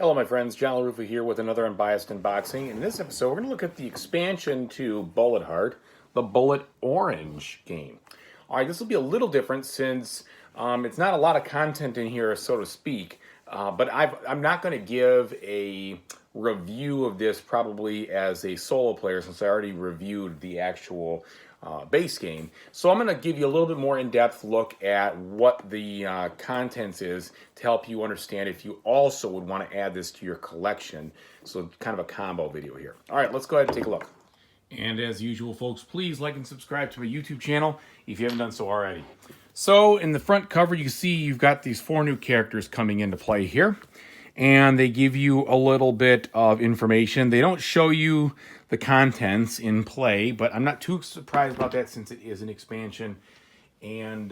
Hello my friends, John LaRuffa here with another Unbiased Unboxing. In this episode, we're going to look at the expansion to Bullet Heart, the Bullet Orange game. Alright, this will be a little different since it's not a lot of content in here, so to speak, but I'm not going to give a review of this probably as a solo player since I already reviewed the actual base game. So I'm going to give you a little bit more in-depth look at what the contents is to help you understand if you also would want to add this to your collection. So kind of a combo video here. All right, let's go ahead and take a look. And as usual, folks, please like and subscribe to my YouTube channel if you haven't done so already. So in the front cover, you can see you've got these 4 new characters coming into play here. And they give you a little bit of information. They don't show you the contents in play, but I'm not too surprised about that since it is an expansion. And,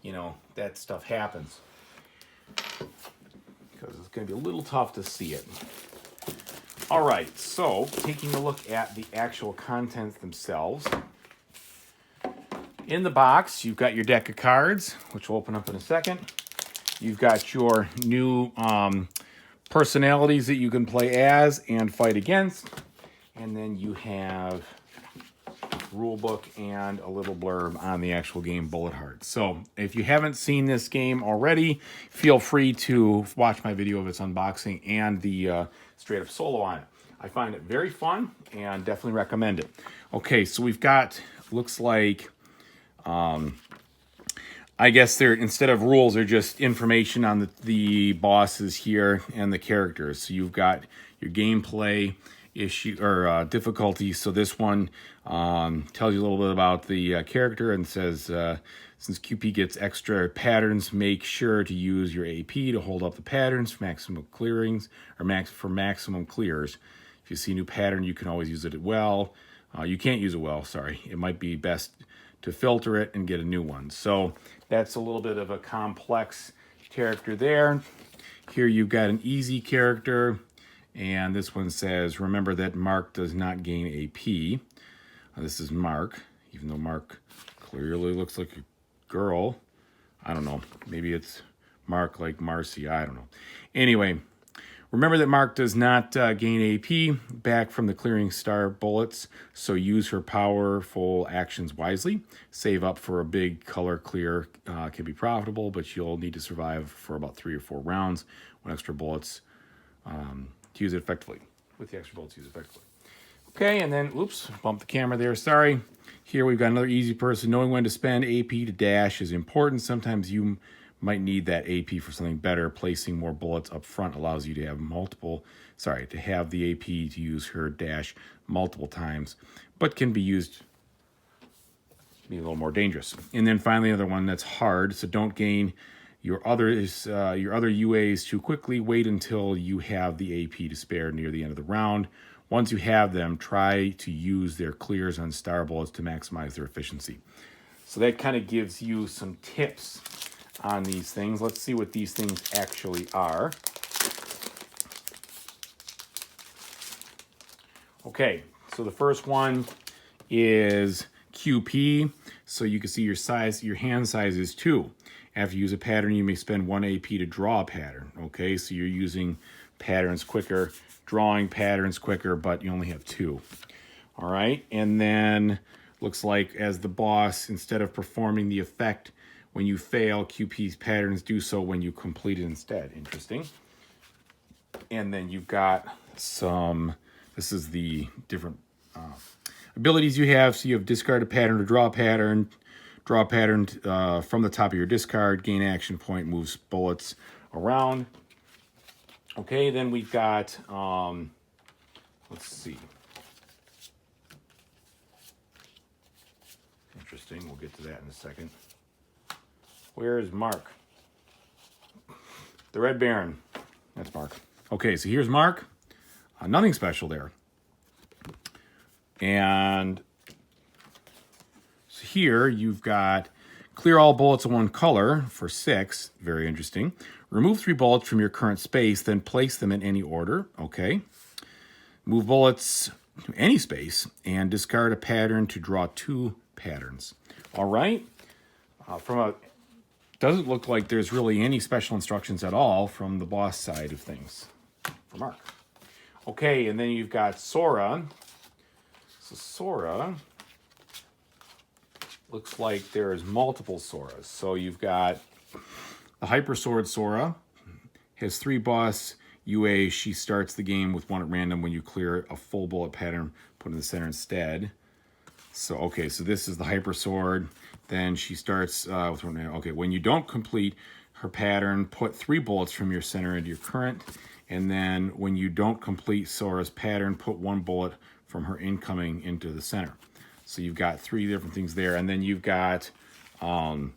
you know, that stuff happens. Because it's going to be a little tough to see it. All right, so taking a look at the actual contents themselves. In the box, you've got your deck of cards, which we'll open up in a second. You've got your new personalities that you can play as and fight against. And then you have rule book and a little blurb on the actual game Bullet Heart. So if you haven't seen this game already, feel free to watch my video of its unboxing and the straight up solo on it. I find it very fun and definitely recommend it. Okay, so we've got, looks like, I guess they're, instead of rules, they're just information on the bosses here and the characters. So you've got your gameplay issue or difficulty. So this one tells you a little bit about the character and says, since QP gets extra patterns, make sure to use your AP to hold up the patterns for maximum clearings or for maximum clears. If you see a new pattern, you can always use it well. You can't use it well, sorry. It might be best to filter it and get a new one. So that's a little bit of a complex character there. Here you've got an easy character, and this one says, remember that Mark does not gain AP. This is Mark, even though Mark clearly looks like a girl. I don't know, maybe it's Mark like Marcy, I don't know. Anyway, remember that Mark does not gain AP back from the clearing star bullets, so use her powerful actions wisely. Save up for a big color clear can be profitable, but you'll need to survive for about 3 or 4 rounds when extra bullets to use it effectively. With the extra bullets, use it effectively. Okay, and then, oops, bumped the camera there, sorry. Here we've got another easy person. Knowing when to spend AP to dash is important. Sometimes you might need that AP for something better. Placing more bullets up front allows you to have to have the AP to use her dash multiple times, but can be used to be a little more dangerous. And then finally, another one that's hard. So don't gain your other UAs too quickly. Wait until you have the AP to spare near the end of the round. Once you have them, try to use their clears on star bullets to maximize their efficiency. So that kind of gives you some tips on these things. Let's see what these things actually are. Okay, so the first one is QP. So you can see your size, your hand size is 2. After you use a pattern, you may spend 1 AP to draw a pattern. Okay, so you're using patterns quicker, drawing patterns quicker, but you only have 2. All right, and then looks like as the boss, instead of performing the effect when you fail, QP's patterns do so when you complete it instead. Interesting. And then you've got some, this is the different abilities you have. So you have discard a pattern to draw a pattern from the top of your discard, gain action point, moves bullets around. Okay, then we've got, let's see. Interesting, we'll get to that in a second. Where is Mark? The Red Baron. That's Mark. Okay, so here's Mark. Nothing special there. And so here you've got clear all bullets of one color for 6. Very interesting. Remove 3 bullets from your current space, then place them in any order. Okay. Move bullets to any space and discard a pattern to draw 2 patterns. All right. Doesn't look like there's really any special instructions at all from the boss side of things. for Mark. Okay, and then you've got Sora. So Sora looks like there's multiple Soras. So you've got the Hyper Sword Sora. Has 3 boss UA. She starts the game with 1 at random. When you clear a full bullet pattern, put in the center instead. So, okay, so this is the Hyper Sword. Then she starts with 1 random. Okay, when you don't complete her pattern, put 3 bullets from your center into your current. And then when you don't complete Sora's pattern, put 1 bullet from her incoming into the center. So you've got 3 different things there. And then you've got, so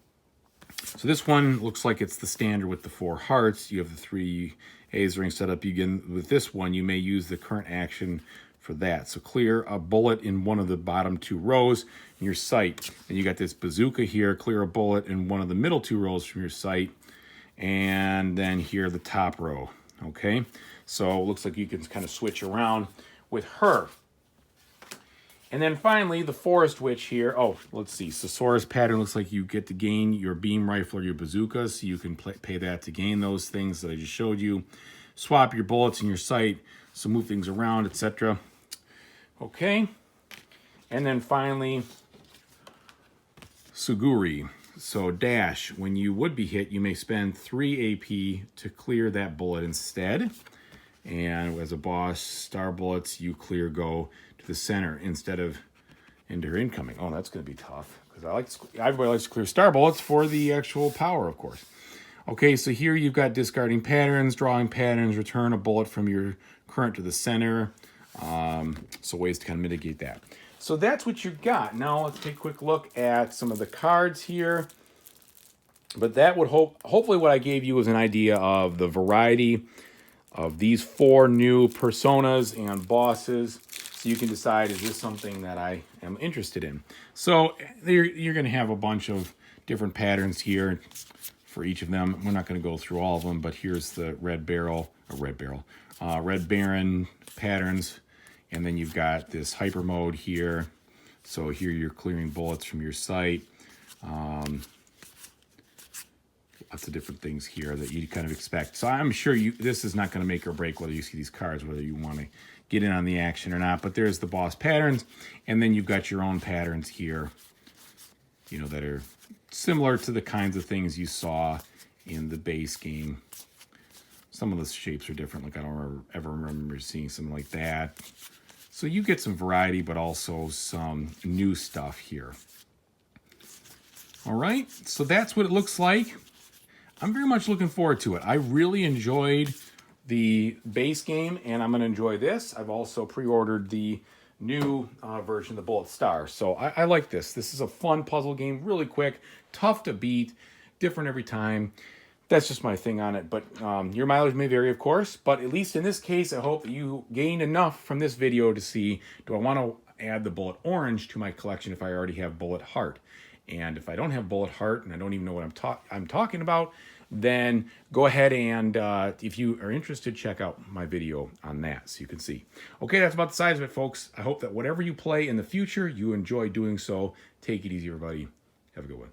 this one looks like it's the standard with the 4 hearts. You have the 3 A's ring set up. You get, with this one, you may use the current action for that. So clear a bullet in one of the bottom 2 rows in your sight. And you got this bazooka here. Clear a bullet in one of the middle 2 rows from your sight. And then here, the top row. Okay, so it looks like you can kind of switch around with her. And then finally, the Forest Witch here. Oh, let's see. So Sora's pattern looks like you get to gain your beam rifle or your bazooka, so you can pay that to gain those things that I just showed you. Swap your bullets in your sight, so move things around, etc. Okay, and then finally, Suguri. So dash, when you would be hit, you may spend 3 AP to clear that bullet instead. And as a boss, star bullets, you clear go to the center instead of into her incoming. Oh, that's going to be tough, because everybody likes to clear star bullets for the actual power, of course. Okay, so here you've got discarding patterns, drawing patterns, return a bullet from your current to the center. So ways to kind of mitigate that. So that's what you got. Now let's take a quick look at some of the cards here. But that would hopefully what I gave you was an idea of the variety of these 4 new personas and bosses. So you can decide, is this something that I am interested in? So you're going to have a bunch of different patterns here for each of them. We're not going to go through all of them, but here's the Red Baron patterns. And then you've got this hyper mode here. So here you're clearing bullets from your sight. Lots of different things here that you kind of expect. So I'm sure this is not going to make or break whether you see these cards, whether you want to get in on the action or not. But there's the boss patterns. And then you've got your own patterns here, you know, that are similar to the kinds of things you saw in the base game. Some of the shapes are different. Like I don't ever remember seeing something like that. So you get some variety, but also some new stuff here. All right, so that's what it looks like. I'm very much looking forward to it. I really enjoyed the base game, and I'm going to enjoy this. I've also pre-ordered the new version of the Bullet Star. So I like this. This is a fun puzzle game, really quick, tough to beat, different every time. That's just my thing on it, but your mileage may vary, of course. But at least in this case, I hope that you gained enough from this video to see, do I want to add the Bullet Orange to my collection if I already have Bullet Heart? And if I don't have Bullet Heart and I don't even know what I'm talking about, then go ahead and, if you are interested, check out my video on that so you can see. Okay, that's about the size of it, folks. I hope that whatever you play in the future, you enjoy doing so. Take it easy, everybody. Have a good one.